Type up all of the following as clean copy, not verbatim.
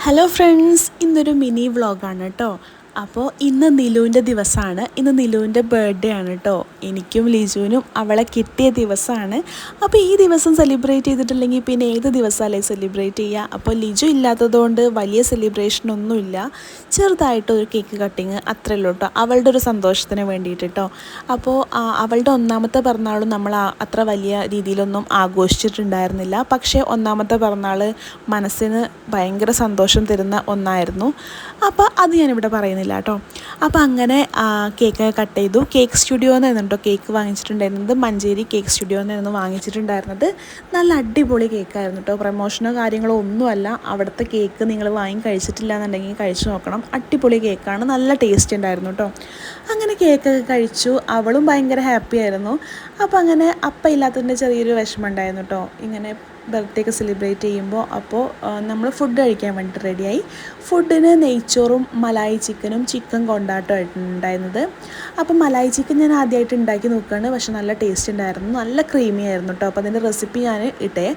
Hello friends, ഇന്നൊരു mini വ്ളോഗാണ് കേട്ടോ. അപ്പോൾ ഇന്ന് നിലുവിൻ്റെ ദിവസമാണ്. ഇന്ന് നിലുവിൻ്റെ ബർത്ത്ഡേ ആണ് കേട്ടോ. എനിക്കും ലിജുവിനും അവളെ കിട്ടിയ ദിവസമാണ്. അപ്പോൾ ഈ ദിവസം സെലിബ്രേറ്റ് ചെയ്തിട്ടില്ലെങ്കിൽ പിന്നെ ഏത് ദിവസമല്ലേ സെലിബ്രേറ്റ് ചെയ്യുക. അപ്പോൾ ലിജു ഇല്ലാത്തതുകൊണ്ട് വലിയ സെലിബ്രേഷനൊന്നുമില്ല, ചെറുതായിട്ടൊരു കേക്ക് കട്ടിങ് അത്രയേ ഉള്ളൂ കേട്ടോ, അവളുടെ ഒരു സന്തോഷത്തിന് വേണ്ടിയിട്ട് കേട്ടോ. അപ്പോൾ അവളുടെ ഒന്നാമത്തെ പിറന്നാളും നമ്മൾ അത്ര വലിയ രീതിയിലൊന്നും ആഘോഷിച്ചിട്ടുണ്ടായിരുന്നില്ല. പക്ഷേ ഒന്നാമത്തെ പിറന്നാൾ മനസ്സിന് ഭയങ്കര സന്തോഷം തരുന്ന ഒന്നായിരുന്നു. അപ്പോൾ അത് ഞാനിവിടെ പറയുന്നില്ല കേട്ടോ. അപ്പോൾ അങ്ങനെ കേക്ക് കട്ട് ചെയ്തു. കേക്ക് സ്റ്റുഡിയോന്ന് ആയിരുന്നു കേട്ടോ കേക്ക് വാങ്ങിച്ചിട്ടുണ്ടായിരുന്നത്. മഞ്ചേരി കേക്ക് സ്റ്റുഡിയോന്നായിരുന്നു വാങ്ങിച്ചിട്ടുണ്ടായിരുന്നത്. നല്ല അടിപൊളി കേക്കായിരുന്നു കേട്ടോ. പ്രമോഷനോ കാര്യങ്ങളോ ഒന്നുമല്ല. അവിടുത്തെ കേക്ക് നിങ്ങൾ വാങ്ങി കഴിച്ചിട്ടില്ല എന്നുണ്ടെങ്കിൽ കഴിച്ചു നോക്കണം. അടിപൊളി കേക്കാണ്, നല്ല ടേസ്റ്റ് ഉണ്ടായിരുന്നു കേട്ടോ. അങ്ങനെ കേക്കൊക്കെ കഴിച്ചു. അവളും ഭയങ്കര ഹാപ്പി ആയിരുന്നു. അപ്പോൾ അങ്ങനെ അപ്പം ഇല്ലാത്തതിൻ്റെ ചെറിയൊരു വിഷമം ഉണ്ടായിരുന്നു കേട്ടോ, ഇങ്ങനെ ബർത്ത്ഡേ ഒക്കെ സെലിബ്രേറ്റ് ചെയ്യുമ്പോൾ. അപ്പോൾ നമ്മൾ ഫുഡ് കഴിക്കാൻ വേണ്ടിയിട്ട് റെഡിയായി. ഫുഡിന് നെയ്ച്ചോറും മലായി ചിക്കനും ചിക്കൻ കൊണ്ടാട്ടമായിട്ടാണ് ഉണ്ടായിരുന്നത്. അപ്പം മലായി ചിക്കൻ ഞാൻ ആദ്യമായിട്ട് ഉണ്ടാക്കി നോക്കുകയാണ്. പക്ഷെ നല്ല ടേസ്റ്റ് ഉണ്ടായിരുന്നു, നല്ല ക്രീമി ആയിരുന്നു കേട്ടോ. അപ്പോൾ അതിൻ്റെ റെസിപ്പി ഞാൻ ഇട്ടേ.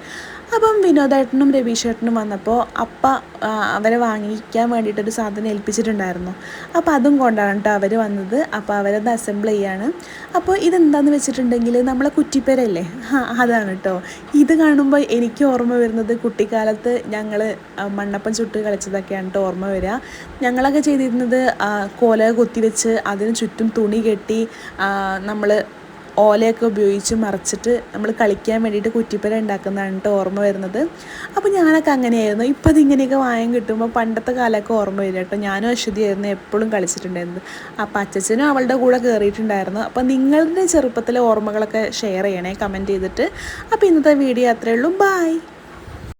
അപ്പം വിനോദേട്ടനും രവീഷേട്ടനും വന്നപ്പോൾ അവരെ വാങ്ങിക്കാൻ വേണ്ടിയിട്ടൊരു സാധനം ഏൽപ്പിച്ചിട്ടുണ്ടായിരുന്നു. അപ്പോൾ അതും കൊണ്ടാണ് കേട്ടോ അവർ വന്നത്. അപ്പോൾ അവരത് അസംബിൾ ചെയ്യാണ്. അപ്പോൾ ഇതെന്താണെന്ന് വെച്ചിട്ടുണ്ടെങ്കിൽ നമ്മളെ കുറ്റിപ്പേരല്ലേ, അതാണ് കേട്ടോ. ഇത് കാണുമ്പോൾ എനിക്ക് ഓർമ്മ വരുന്നത് കുട്ടിക്കാലത്ത് ഞങ്ങൾ മണ്ണപ്പം ചുട്ട് കളിച്ചതൊക്കെയാണ് കേട്ടോ ഓർമ്മ വരിക. ഞങ്ങളൊക്കെ ചെയ്തിരുന്നത് കോല കുത്തിവെച്ച് അതിന് ചുറ്റും തുണി കെട്ടി നമ്മൾ ഓലയൊക്കെ ഉപയോഗിച്ച് മറച്ചിട്ട് നമ്മൾ കളിക്കാൻ വേണ്ടിയിട്ട് കുറ്റിപ്പര ഉണ്ടാക്കുന്നതാണ് കേട്ടോ ഓർമ്മ വരുന്നത്. അപ്പോൾ ഞാനൊക്കെ അങ്ങനെയായിരുന്നു. ഇപ്പം അതിങ്ങനെയൊക്കെ വാങ്ങാൻ കിട്ടുമ്പോൾ പണ്ടത്തെ കാലമൊക്കെ ഓർമ്മ വരിക കേട്ടോ. ഞാനും അശ്വതിയായിരുന്നു എപ്പോഴും കളിച്ചിട്ടുണ്ടായിരുന്നത്. അപ്പോൾ അച്ഛനും അവളുടെ കൂടെ കയറിയിട്ടുണ്ടായിരുന്നു. അപ്പോൾ നിങ്ങളുടെ ചെറുപ്പത്തിലെ ഓർമ്മകളൊക്കെ ഷെയർ ചെയ്യണേ കമൻറ്റ് ചെയ്തിട്ട്. അപ്പോൾ ഇന്നത്തെ വീഡിയോ അത്രയേ ഉള്ളൂ. ബൈ.